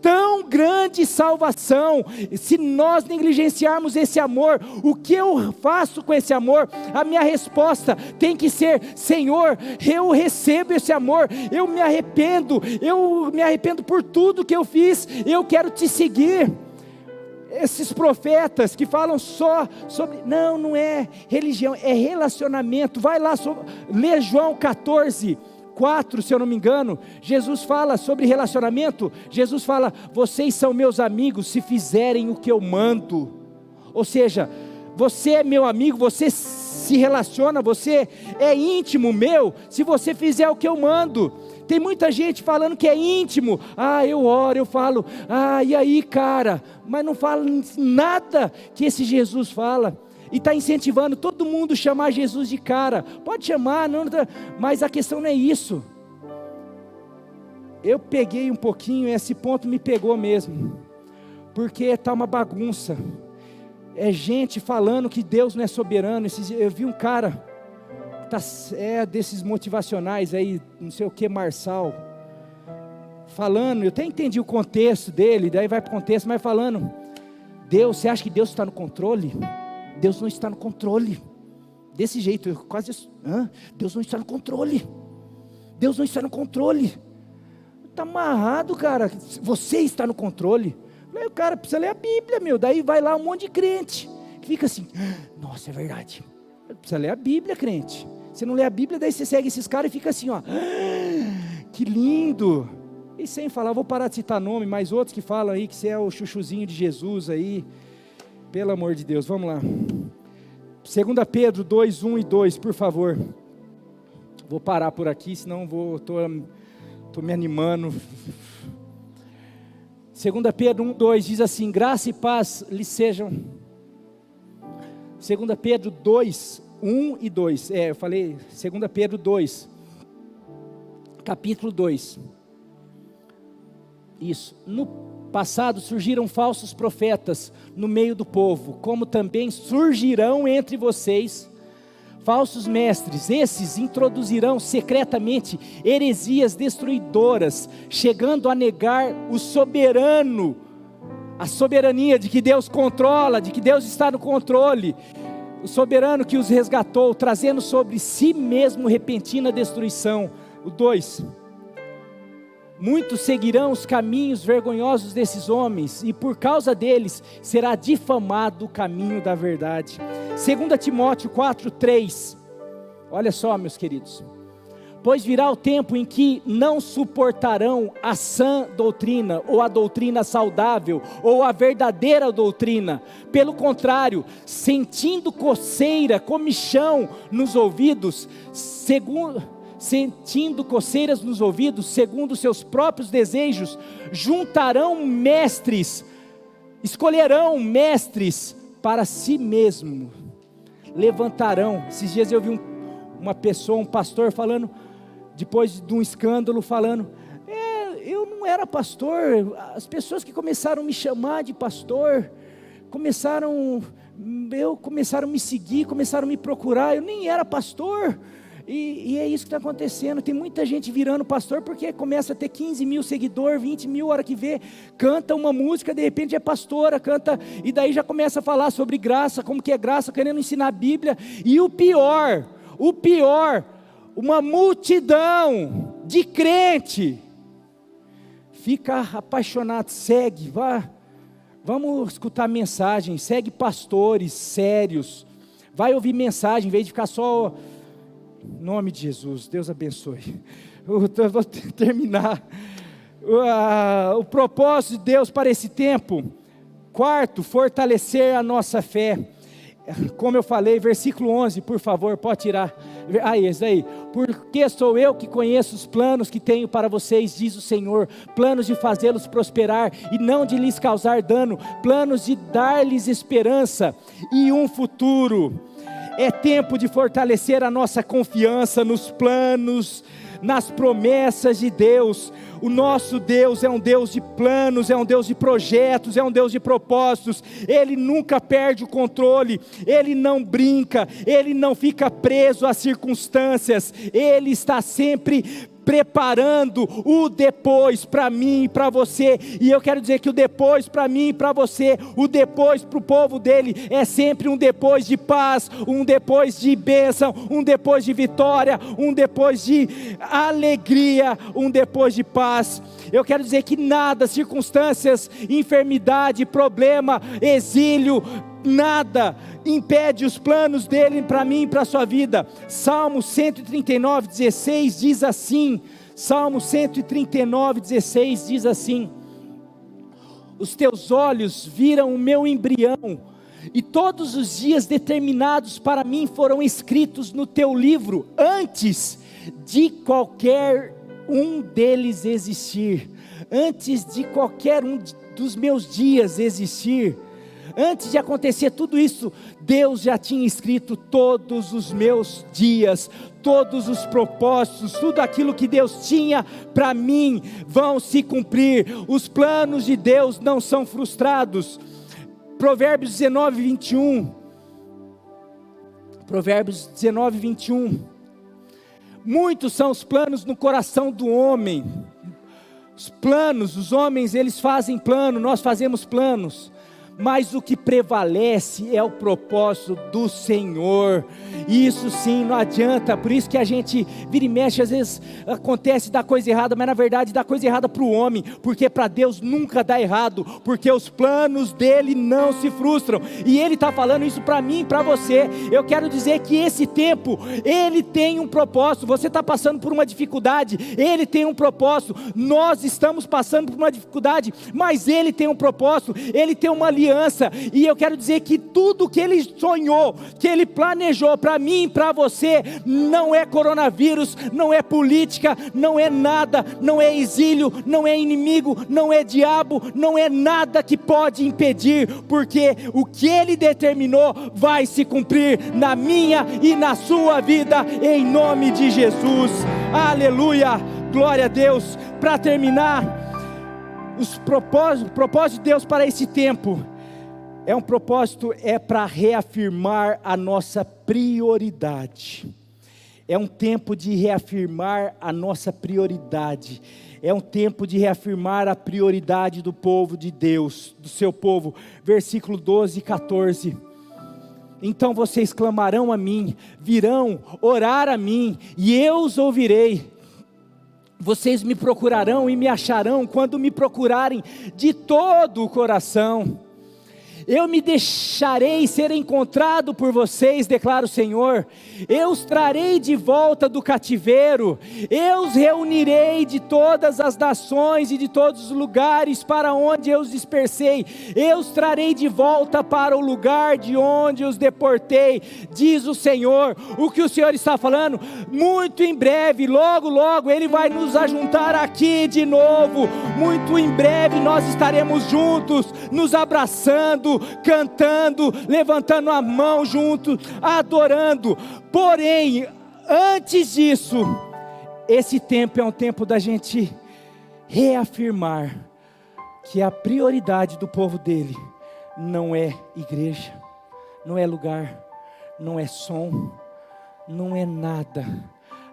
tão grande salvação, se nós negligenciarmos esse amor, o que eu faço com esse amor? A minha resposta tem que ser, Senhor, eu recebo esse amor, eu me arrependo por tudo que eu fiz, eu quero te seguir. Esses profetas que falam só sobre, não é religião, é relacionamento, vai lá, lê João 14, 4, se eu não me engano, Jesus fala sobre relacionamento, Jesus fala, vocês são meus amigos se fizerem o que eu mando, ou seja, você é meu amigo, você se relaciona, você é íntimo meu, se você fizer o que eu mando. Tem muita gente falando que é íntimo, eu oro, eu falo, e aí cara, mas não fala nada que esse Jesus fala, e está incentivando todo mundo a chamar Jesus de cara, pode chamar, mas a questão não é isso. Eu peguei um pouquinho, esse ponto me pegou mesmo, porque está uma bagunça, é gente falando que Deus não é soberano. Eu vi um cara, desses motivacionais aí, não sei o que, Marçal, falando, eu até entendi o contexto dele, daí vai para o contexto, mas falando, você acha que Deus está no controle? Deus não está no controle, desse jeito, Deus não está no controle, Deus não está no controle, está amarrado cara, você está no controle. Aí o cara precisa ler a Bíblia, daí vai lá um monte de crente, que fica assim, nossa, é verdade, precisa ler a Bíblia, crente, você não lê a Bíblia, daí você segue esses caras e fica assim, que lindo, e sem falar, vou parar de citar nome, mas outros que falam aí, que você é o chuchuzinho de Jesus aí, pelo amor de Deus, vamos lá, 2 Pedro 2, 1 e 2, por favor, vou parar por aqui, senão estou me animando. 2 Pedro 1, 2 diz assim, graça e paz lhes sejam, 2 Pedro 2, 1 e 2, eu falei 2 Pedro 2, capítulo 2, isso, no passado surgiram falsos profetas no meio do povo, como também surgirão entre vocês falsos mestres. Esses introduzirão secretamente heresias destruidoras, chegando a negar o soberano, a soberania de que Deus controla, de que Deus está no controle. o soberano que os resgatou, trazendo sobre si mesmo repentina destruição. O 2, muitos seguirão os caminhos vergonhosos desses homens, e por causa deles será difamado o caminho da verdade. 2 Timóteo 4:3, olha só, meus queridos: pois virá o tempo em que não suportarão a sã doutrina, ou a doutrina saudável, ou a verdadeira doutrina. Pelo contrário, sentindo comichão nos ouvidos, sentindo coceiras nos ouvidos, segundo seus próprios desejos, escolherão mestres para si mesmo, levantarão. Esses dias eu vi uma pessoa, um pastor falando, depois de um escândalo, falando: eu não era pastor, as pessoas que começaram a me chamar de pastor, começaram a me seguir, começaram a me procurar, eu nem era pastor. E é isso que está acontecendo. Tem muita gente virando pastor porque começa a ter 15 mil seguidores, 20 mil, hora que vê, canta uma música, de repente é pastora, canta, e daí já começa a falar sobre graça, como que é graça, querendo ensinar a Bíblia. E o pior, uma multidão de crente fica apaixonado, segue, vamos escutar mensagem, segue pastores sérios, vai ouvir mensagem, em vez de ficar só... Em nome de Jesus, Deus abençoe. Eu vou terminar. O propósito de Deus para esse tempo. 4, fortalecer a nossa fé. Como eu falei, versículo 11, por favor, pode tirar. Esse aí. Porque sou eu que conheço os planos que tenho para vocês, diz o Senhor, planos de fazê-los prosperar e não de lhes causar dano, planos de dar-lhes esperança e um futuro. É tempo de fortalecer a nossa confiança nos planos, nas promessas de Deus. O nosso Deus é um Deus de planos, é um Deus de projetos, é um Deus de propósitos. Ele nunca perde o controle, Ele não brinca, Ele não fica preso às circunstâncias, Ele está sempre preparando o depois para mim e para você. E eu quero dizer que o depois para mim e para você, o depois para o povo dele, é sempre um depois de paz, um depois de bênção, um depois de vitória, um depois de alegria, um depois de paz. Eu quero dizer que nada, circunstâncias, enfermidade, problema, exílio, nada impede os planos dele para mim e para a sua vida. Salmo 139:16 diz assim, Salmo 139:16 diz assim: os teus olhos viram o meu embrião, e todos os dias determinados para mim foram escritos no teu livro, antes de qualquer um deles existir, antes de qualquer um dos meus dias existir. Antes de acontecer tudo isso, Deus já tinha escrito todos os meus dias, todos os propósitos, tudo aquilo que Deus tinha para mim vão se cumprir. Os planos de Deus não são frustrados. Provérbios 19:21. Provérbios 19:21. Muitos são os planos no coração do homem. Os planos, os homens, eles fazem plano, nós fazemos planos. Mas o que prevalece é o propósito do Senhor. Isso sim, não adianta. Por isso que a gente vira e mexe, às vezes acontece da coisa errada, mas na verdade dá coisa errada para o homem, porque para Deus nunca dá errado, porque os planos dele não se frustram. E ele está falando isso para mim e para você. Eu quero dizer que esse tempo, ele tem um propósito. Você está passando por uma dificuldade, ele tem um propósito. Nós estamos passando por uma dificuldade, mas ele tem um propósito, ele tem uma aliança. E eu quero dizer que tudo que ele sonhou, que ele planejou para mim e para você, não é coronavírus, não é política, não é nada, não é exílio, não é inimigo, não é diabo, não é nada que pode impedir, porque o que ele determinou vai se cumprir na minha e na sua vida, em nome de Jesus. Aleluia, glória a Deus. Para terminar, o propósito de Deus para esse tempo é um propósito, é para reafirmar a nossa prioridade. É um tempo de reafirmar a nossa prioridade. É um tempo de reafirmar a prioridade do povo de Deus, do seu povo. Versículo 12 e 14. então vocês clamarão a mim, virão orar a mim, e eu os ouvirei. Vocês me procurarão e me acharão quando me procurarem de todo o coração. Eu me deixarei ser encontrado por vocês, declara o Senhor. Eu os trarei de volta do cativeiro. Eu os reunirei de todas as nações e de todos os lugares para onde eu os dispersei. Eu os trarei de volta para o lugar de onde os deportei, diz o Senhor. O que o Senhor está falando? Muito em breve, logo, logo, Ele vai nos ajuntar aqui de novo. Muito em breve nós estaremos juntos, nos abraçando, cantando, levantando a mão junto, adorando. Porém, antes disso, esse tempo é um tempo da gente reafirmar que a prioridade do povo dele não é igreja, não é lugar, não é som, não é nada.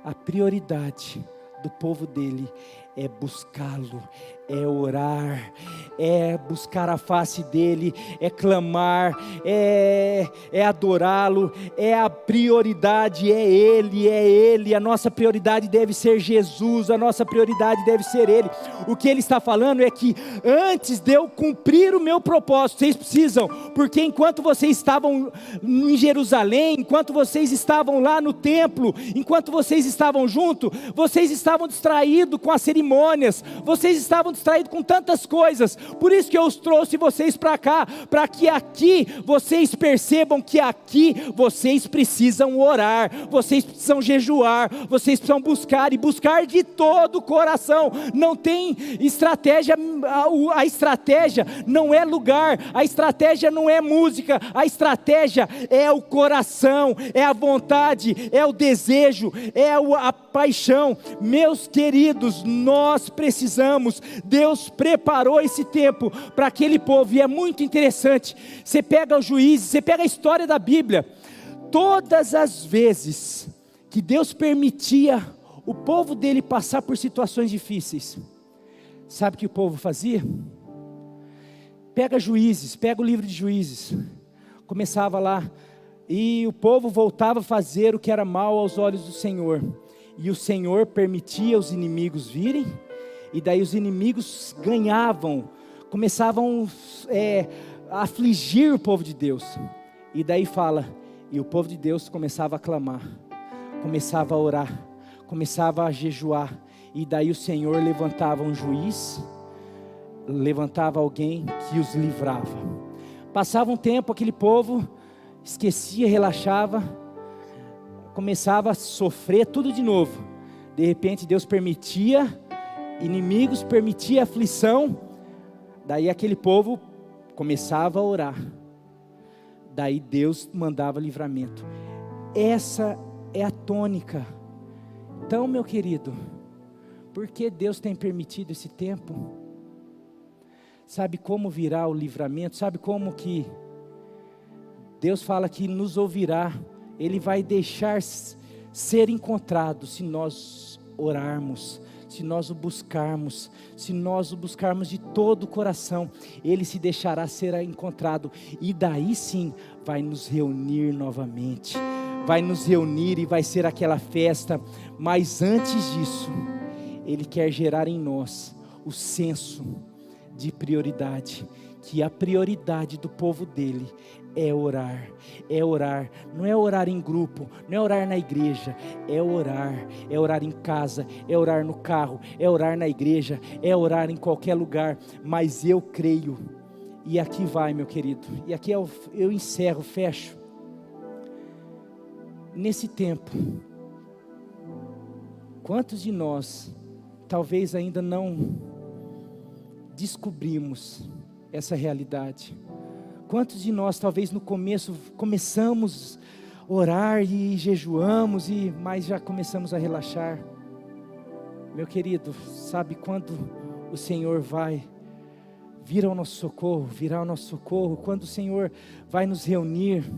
A prioridade do povo dele é buscá-lo, é orar, é buscar a face dele, é clamar, é adorá-lo. É a prioridade, é ele. A nossa prioridade deve ser Jesus, a nossa prioridade deve ser ele. O que ele está falando é que antes de eu cumprir o meu propósito, vocês precisam, porque enquanto vocês estavam em Jerusalém, enquanto vocês estavam lá no templo, enquanto vocês estavam juntos, vocês estavam distraídos com as cerimônias, vocês estavam distraídos com tantas coisas. Por isso que eu os trouxe vocês para cá, para que aqui vocês percebam que aqui vocês precisam orar, vocês precisam jejuar, vocês precisam buscar, e buscar de todo o coração. Não tem estratégia, a estratégia não é lugar, a estratégia não é música, a estratégia é o coração, é a vontade, é o desejo, é a paixão. Meus queridos, nós precisamos, Deus preparou esse tempo para aquele povo, e é muito interessante. Você pega os Juízes, você pega a história da Bíblia, todas as vezes que Deus permitia o povo dele passar por situações difíceis, sabe o que o povo fazia? Pega Juízes, pega o livro de Juízes, começava lá, e o povo voltava a fazer o que era mal aos olhos do Senhor, e o Senhor permitia os inimigos virem, e daí os inimigos ganhavam, começavam a afligir o povo de Deus, e daí fala, e o povo de Deus começava a clamar, começava a orar, começava a jejuar, e daí o Senhor levantava um juiz, levantava alguém que os livrava. Passava um tempo, aquele povo esquecia, relaxava, começava a sofrer tudo de novo. De repente Deus permitia inimigos, permitia aflição, daí aquele povo começava a orar, daí Deus mandava livramento. Essa é a tônica. Então, meu querido, por que Deus tem permitido esse tempo? Sabe como virá o livramento? Sabe como que Deus fala que nos ouvirá? Ele vai deixar ser encontrado se nós orarmos, se nós o buscarmos, se nós o buscarmos de todo o coração. Ele se deixará ser encontrado, e daí sim vai nos reunir novamente, vai nos reunir e vai ser aquela festa. Mas antes disso, Ele quer gerar em nós o senso de prioridade, que a prioridade do povo dele é orar, não é orar em grupo, não é orar na igreja, é orar em casa, é orar no carro, é orar na igreja, é orar em qualquer lugar. Mas eu creio, e aqui vai, meu querido, e aqui eu encerro, fecho. Nesse tempo, quantos de nós talvez ainda não descobrimos essa realidade? Quantos de nós talvez no começo começamos a orar e jejuamos, mas já começamos a relaxar? Meu querido, sabe quando o Senhor vai vir ao nosso socorro, virá ao nosso socorro? Quando o Senhor vai nos reunir?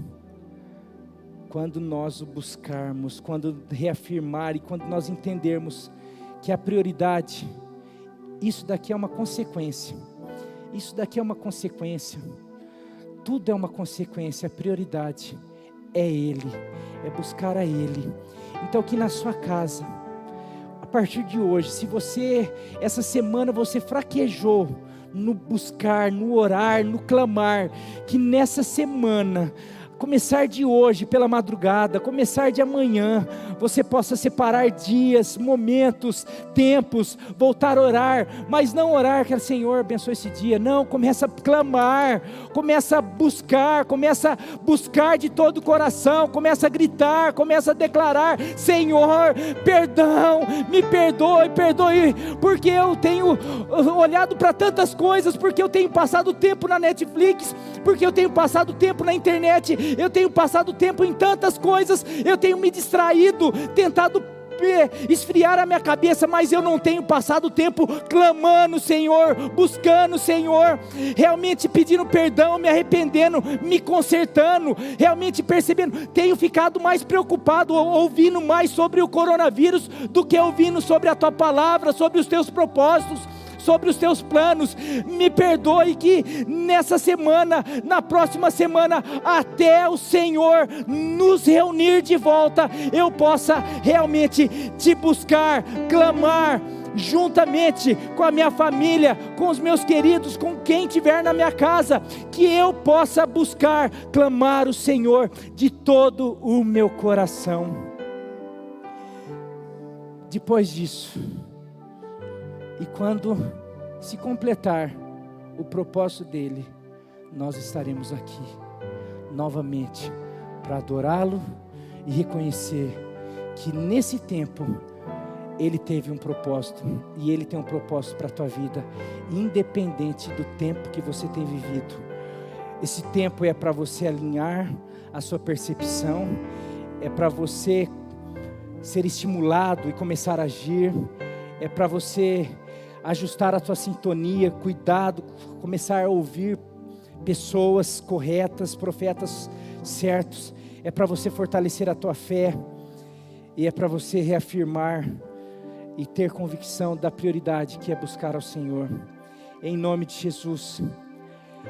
Quando nós o buscarmos, quando reafirmar e quando nós entendermos que a prioridade, isso daqui é uma consequência, tudo é uma consequência. A prioridade é Ele, é buscar a Ele. Então aqui na sua casa, a partir de hoje, se você, essa semana você fraquejou no buscar, no orar, no clamar, que nessa semana, começar de hoje pela madrugada, começar de amanhã, você possa separar dias, momentos, tempos, voltar a orar, mas não orar que Senhor abençoe esse dia, não, começa a clamar, começa a buscar de todo o coração, começa a gritar, começa a declarar: Senhor, perdão, me perdoe, porque eu tenho olhado para tantas coisas, porque eu tenho passado tempo na Netflix, porque eu tenho passado tempo na internet, eu tenho passado tempo em tantas coisas, eu tenho me distraído, tentado esfriar a minha cabeça, mas eu não tenho passado tempo clamando, Senhor, buscando, Senhor, realmente pedindo perdão, me arrependendo, me consertando, realmente percebendo. Tenho ficado mais preocupado, ouvindo mais sobre o coronavírus, do que ouvindo sobre a Tua palavra, sobre os Teus propósitos, sobre os Teus planos. Me perdoe que nessa semana, na próxima semana, até o Senhor nos reunir de volta, eu possa realmente Te buscar, clamar, juntamente com a minha família, com os meus queridos, com quem estiver na minha casa, que eu possa buscar, clamar o Senhor de todo o meu coração. Depois disso, e quando se completar o propósito dele, nós estaremos aqui novamente para adorá-lo e reconhecer que nesse tempo ele teve um propósito, e ele tem um propósito para a tua vida, independente do tempo que você tem vivido. Esse tempo é para você alinhar a sua percepção, é para você ser estimulado e começar a agir, é para você ajustar a tua sintonia, cuidado, começar a ouvir pessoas corretas, profetas certos, é para você fortalecer a tua fé, e é para você reafirmar e ter convicção da prioridade que é buscar ao Senhor, em nome de Jesus.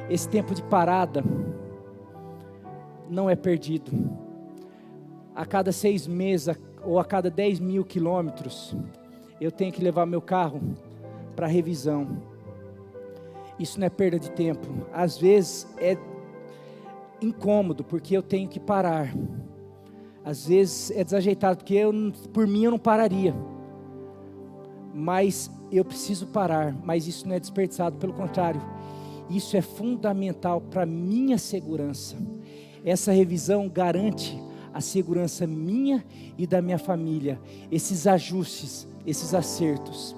Esse tempo de parada não é perdido. A cada 6 meses ou a cada 10.000 quilômetros, eu tenho que levar meu carro para revisão. Isso não é perda de tempo. Às vezes é incômodo, porque eu tenho que parar. Às vezes é desajeitado, porque por mim eu não pararia. Mas eu preciso parar. Mas isso não é desperdiçado, pelo contrário, isso é fundamental para a minha segurança. Essa revisão garante a segurança minha e da minha família. Esses ajustes, esses acertos.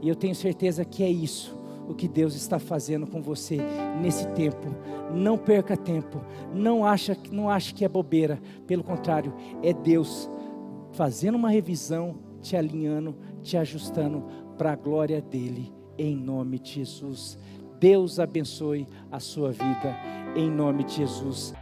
E eu tenho certeza que é isso o que Deus está fazendo com você nesse tempo. Não perca tempo, não ache que é bobeira, pelo contrário, é Deus fazendo uma revisão, te alinhando, te ajustando para a glória dEle, em nome de Jesus. Deus abençoe a sua vida, em nome de Jesus.